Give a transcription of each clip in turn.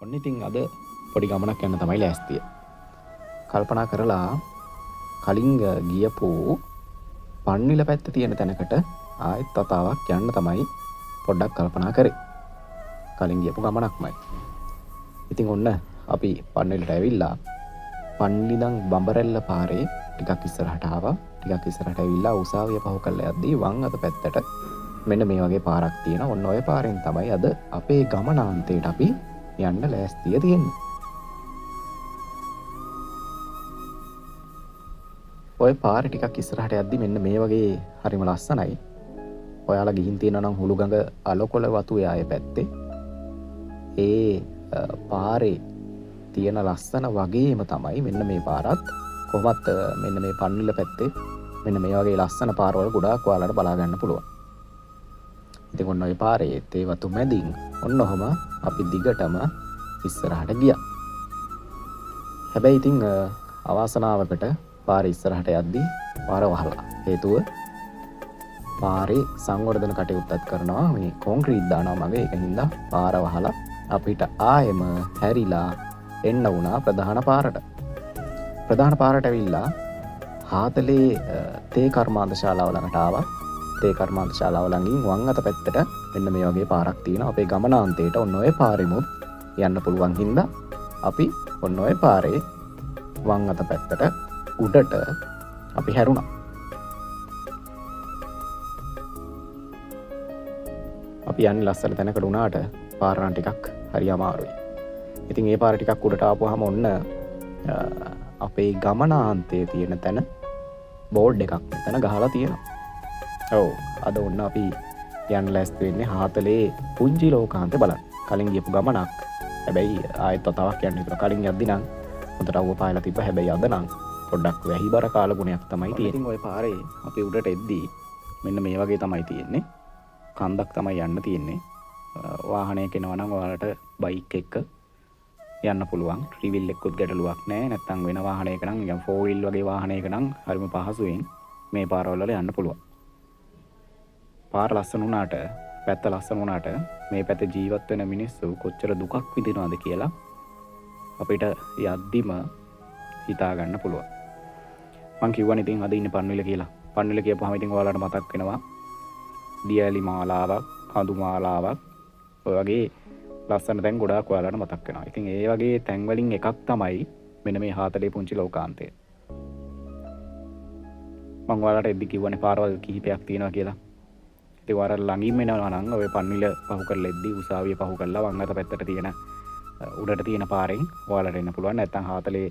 ඔන්න ඉතින් අද පොඩි ගමනක් යන්න තමයි ලෑස්තිය. කල්පනා කරලා කලින් ගියපු පන්විල පැත්ත තියෙන තැනකට ආයෙත් වතාවක් යන්න තමයි පොඩ්ඩක් කල්පනා කරේ. කලින් ගියපු ගමනක්මයි. ඉතින් ඔන්න අපි පන්විලට ඇවිල්ලා පන්විලෙන් බඹරැල්ල පාරේ ටිකක් ඉස්සරහට ආවා. ටිකක් ඉස්සරහට ඇවිල්ලා උසාවිය පහු කරලා යද්දී වම් අත පැත්තට මෙන්න මේ වගේ පාරක් තියෙනවා. ඔන්න ඔය පාරෙන් තමයි අද අපේ ගමනාන්තයට අපි යන්න ලෑස්තිය තියෙන්නේ. ඔය පාරේ ටිකක් ඉස්සරහට යද්දි මෙන්න මේ වගේ හරිම ලස්සනයි. ඔයාලා ගිහින් තියෙනවා නම් හුළුගඟ අලකොළ වතුවේ ආයේ පැත්තේ. ඒ පාරේ තියෙන ලස්සන වගේම තමයි මෙන්න මේ පාරත්. කොහොමත් මෙන්න මේ පන්විල පැත්තේ මෙන්න මේ වගේ ලස්සන පාරවල ගොඩාක් ඔයාලට බලා ගන්න පුළුවන්. ඉතින් ඔන්න ඔය පාරේ තේ වතු මැදින් ඔන්න ඔහම අපි දිගටම ඉස්සරහට ගියා. හැබැයි ඉතින් අවාසනාවකට පාරේ ඉස්සරහට යද්දී පාර වහලා. හේතුව පාරේ සංවර්ධන කටයුත්තක් කරනවා මේ කොන්ක්‍රීට් දානවා මගේ. ඒකින්ද පාර වහලා අපිට ආයෙම හැරිලා එන්න වුණා ප්‍රධාන පාරට. ප්‍රධාන පාරට ඇවිල්ලා හාතලේ තේ කර්මාන්ත ශාලාව ළඟට ආවා. තේ කර්මාන්ත ශාලාව ළඟින් වම් අත පැත්තට මෙන්න මේ වගේ පාරක් තියෙනවා. අපේ ගමනාන්තයට ඔන්න ඔය පාරෙමුත් යන්න පුළුවන් හින්දා අපි ඔන්න ඔය පාරේ වම් අත පැත්තට උඩට අපි හැරුණා. අපි යන්නේ ලස්සන තැනකට උනාට පාර නම් ටිකක් හරි අමාරුයි. ඉතින් ඒ පාර ටිකක් උඩට ආපුවාම ඔන්න අපේ ගමනාන්තයේ තියෙන තැන බෝඩ් එකක් මෙතන ගහලා තියෙනවා. ඔව් අද ඔන්න අපි යන්න ලෑස්ති වෙන්නේ හාතලේ පුංචි ලෝකාන්තේ බලන්න. කලින් ගියපු ගමනක්. හැබැයි ආයෙත් වතාවක් යන්න විතර. කලින් යද්දි නම් හොඳට අවුව පායලා තිබ්බා. හැබැයි අද නම් පොඩ්ඩක් වැහිබර කාලගුණයක් තමයි තියෙන්නේ. ඉතින් ওই පාරේ අපි උඩට එද්දී මෙන්න මේ වගේ තමයි තියෙන්නේ. කන්දක් තමයි යන්න තියෙන්නේ. වාහනයක එනවා නම් ඔයාලට බයික් එක්ක යන්න පුළුවන්. ත්‍රිවිල් එක්කුත් ගැටලුවක් නැහැ. නැත්නම් වෙන වාහනයක නම් නිකන් 4 wheel වගේ වාහනයක නම් හරිම පහසුවෙන් මේ පාරවල වල යන්න පුළුවන්. පාර ලස්සන වුණාට, පැත්ත ලස්සන වුණාට මේ පැත්තේ ජීවත් වෙන මිනිස්සු කොච්චර දුකක් විඳිනවද කියලා අපිට යද්දිම හිතා ගන්න පුළුවන්. මං කිව්වනේ ඉතින් අද ඉන්නේ පන්විල කියලා. පන්විල කියපුවාම ඉතින් ඔයාලට මතක් වෙනවා දියලි මාලාවක්, කඳු මාලාවක්, ඔය වගේ ලස්සන තැන් ගොඩාක් ඔයාලට මතක් වෙනවා. ඉතින් ඒ වගේ තැන් වලින් එකක් තමයි මෙන්න මේ හාතලේ පුංචි ලෝකාන්තය. මං ඔයාලට එද්දි කිව්වනේ පාරවල් කිහිපයක් තියෙනවා කියලා. ඉතින් ඔයාලා ළඟින් එනවා නම් ඔය පන්විල පහු කරලා එද්දි උසාවිය පහු කරලා වම් අත පැත්තට තියෙන උඩට තියෙන පාරෙන් ඔයාලට එන්න පුළුවන්. නැත්නම් හාතලේ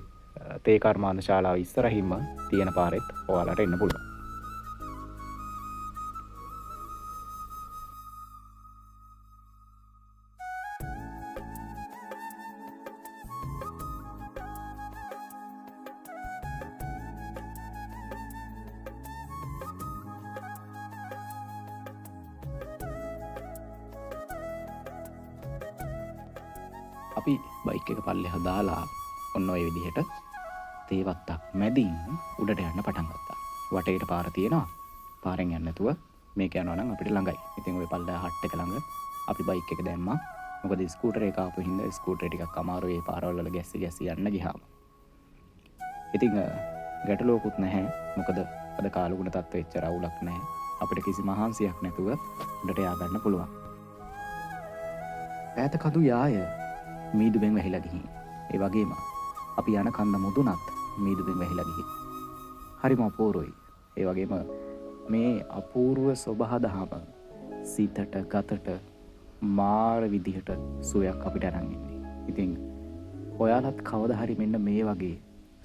තේ කර්මාන්ත ශාලාව ඉස්සරහින්ම තියෙන පාරෙත් ඔයාලට එන්න පුළුවන්. අපි බයික් එක පල්ලෙහා දාලා ඔන්න ඔය විදිහට තේවත්තක් මැදින් උඩට යන්න පටන් ගත්තා. වටේට පාර තියෙනවා. පාරෙන් යන්න නැතුව මේක යනවා නම් අපිට ළඟයි. ඉතින් ওই පල්ලෙහා හට් එක ළඟ අපි බයික් එක දැම්මා. මොකද ස්කූටර් එක ආපු හින්දා ස්කූටරේ ටිකක් අමාරුයි මේ පාරවල් වල ගැස්සි යන්න ගියාම. ඉතින් ගැටලුවකුත් නැහැ. මොකද අද කාලුගුණ තත්ත්වෙ එච්චර අවුලක් නැහැ. අපිට කිසි මහන්සියක් නැතුව උඩට යා ගන්න පුළුවන්. ඈත කඳු යාය මීදුවෙන් වැහිලා ගිහින්. ඒ වගේම අපි යන කන්ද මුදුනත් මීදුවෙන් වැහිලා ගිහින්. හරිම අපූර්වයි. ඒ වගේම මේ අපූර්ව සොබහදහම සිතට ගතට මාර විදිහට සුවයක් අපිට අරන් ඉන්නේ. ඉතින් ඔයාලත් කවදා හරි මෙන්න මේ වගේ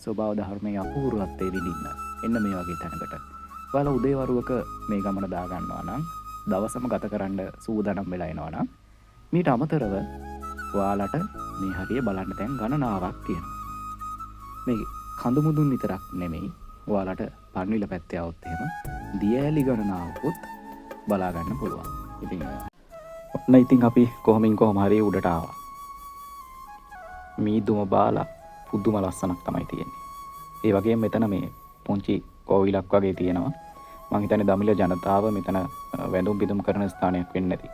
ස්වභාව ධර්මයේ අපූර්වත්වයේ විඳින්න එන්න මේ වගේ තැනකට. ඔයාලා උදේවරුවක මේ ගමන දා ගන්නවා නම් දවසම ගත කරන්න සූදානම් වෙලා එනවා නම් මීට අමතරව ඔයාලට මේ හරිය බලන්න තැන් ගණනාවක් තියෙනවා. මේ කඳු මුදුන් විතරක් නෙමෙයි ඔයාලට පන්විල පැත්තේ આવොත් එහෙම දියඇලි ගණනාවකුත් බලා ගන්න පුළුවන්. ඉතින් ඔන්න ඉතින් අපි කොහොම හරි උඩට ආවා. මීදුම බාලා පුදුම ලස්සනක් තමයි තියෙන්නේ. ඒ වගේම මෙතන මේ පුංචි කෝවිලක් වගේ තියෙනවා. මං හිතන්නේ දමිළ ජනතාව මෙතන වැඳුම් පිදුම් කරන ස්ථානයක් වෙන්නේ නැති.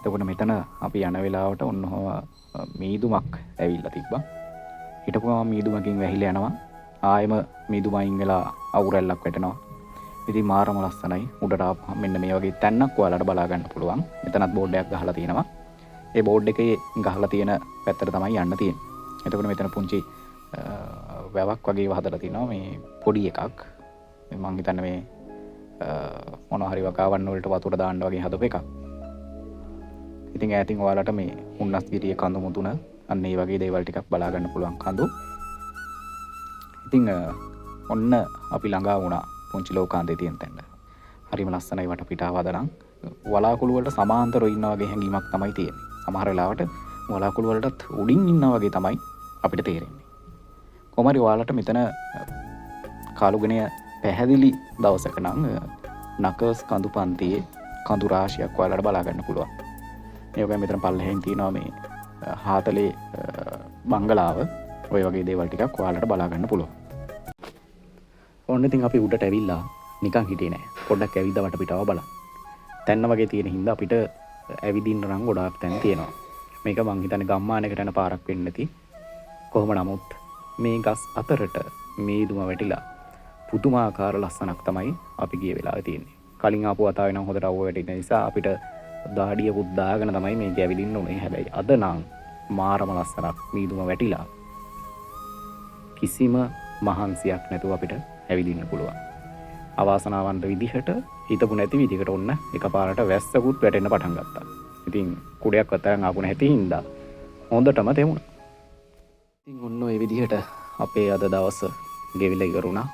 එතකොට මෙතන අපි යන වෙලාවට ඔන්නෝම මීදුමක් ඇවිල්ලා තිබ්බා. හිටපුවම මීදුමකින් වැහිලා යනවා. ආයෙම මීදුමයින් වෙලා අවුරැල්ලක් වැටෙනවා. ඉතින් මාරම ලස්සනයි. උඩට ආපුවම මෙන්න මේ වගේ තැන්නක් ඔයාලට බලා ගන්න පුළුවන්. මෙතනත් බෝඩ් එකක් ගහලා තියෙනවා. ඒ බෝඩ් එකේ ගහලා තියෙන පැත්තට තමයි යන්න තියෙන්නේ. එතකොට මෙතන පුංචි වැවක් වගේ හදලා තිනවා මේ පොඩි එකක්. මම හිතන්නේ මේ මොනවා හරි වකාවන් වලට වතුර දාන්න වගේ හදපු එකක්. ඉතින් ඈතින් ඔයාලට මේ උන්නස්ගිරිය කඳු මුදුන අන්න ඒ වගේ දේවල් ටිකක් බලා ගන්න පුළුවන් කඳු. ඉතින් ඔන්න අපි ළඟා වුණා පුංචි ලෝකාන්තයේ තියෙන තැනට. හරිම ලස්සනයි වටපිටාව හදනම්. වලාකුළු වලට සමාන්තරව ඉන්නා වගේ හැඟීමක් තමයි තියෙන්නේ. සමහර වෙලාවට වලාකුළු වලටත් උඩින් ඉන්නා වගේ තමයි අපිට තේරෙන්නේ. කොහමරි ඔයාලට මෙතන කාලුගණය පැහැදිලි දවසක නම් නකර්ස් කඳු පන්තියේ කඳු රාශියක් ඔයාලට බලා ගන්න පුළුවන්. ඒ වගේම මෙතන පල්ලෙහෙන් තියෙනවා මේ හාතලේ බංගලාව. ඔය වගේ දේවල් ටිකක් ඔයාලට බලා ගන්න පුළුවන්. ඔන්න ඉතින් අපි උඩට ඇවිල්ලා නිකන් හිටියේ නෑ. පොඩ්ඩක් ඇවිද්දා වටපිටාව බලන්න. තැන්න වගේ තියෙන හින්දා අපිට ඇවිදින්න නම් ගොඩාක් තැන් තියෙනවා. මේක මං හිතන්නේ ගම්මානයකට යන පාරක් වෙන්නේ නැති. කොහොම නමුත් මේ ගස් අතරට මීදුම වැටිලා පුදුමාකාර ලස්සනක් තමයි අපි ගිය වෙලාවේ තියෙන්නේ. කලින් ආපු වතාවේ නම් හොඳට අවුව වැටින නිසා අපිට දාඩිය පුද්දාගෙන තමයි මේක ඇවිදින්න උනේ. හැබැයි අද නම් මාරම ලස්සනක් මීදුම වැටිලා කිසිම මහන්සියක් නැතුව අපිට ඇවිදින්න පුළුවන්. අවාසනාවන්ත විදිහට හිතපු නැති විදිහකට ඔන්න එකපාරට වැස්සකුත් වැටෙන්න පටන් ගත්තා. ඉතින් කුඩයක් වතයන් ආපු නැති හින්දා හොඳටම තෙමුණා. ඉතින් ඔන්න ඔය විදිහට අපේ අද දවස ගෙවිලා ඉවරුණා.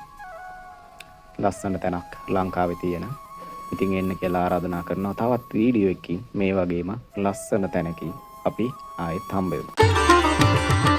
ලස්සන තැනක් ලංකාවේ තියෙන. ඉතින් එන්න කියලා ආරාධනා කරනවා තවත් වීඩියෝ එකකින් මේ වගේම ලස්සන තැනකින් අපි ආයෙත් හම්බ වෙමු.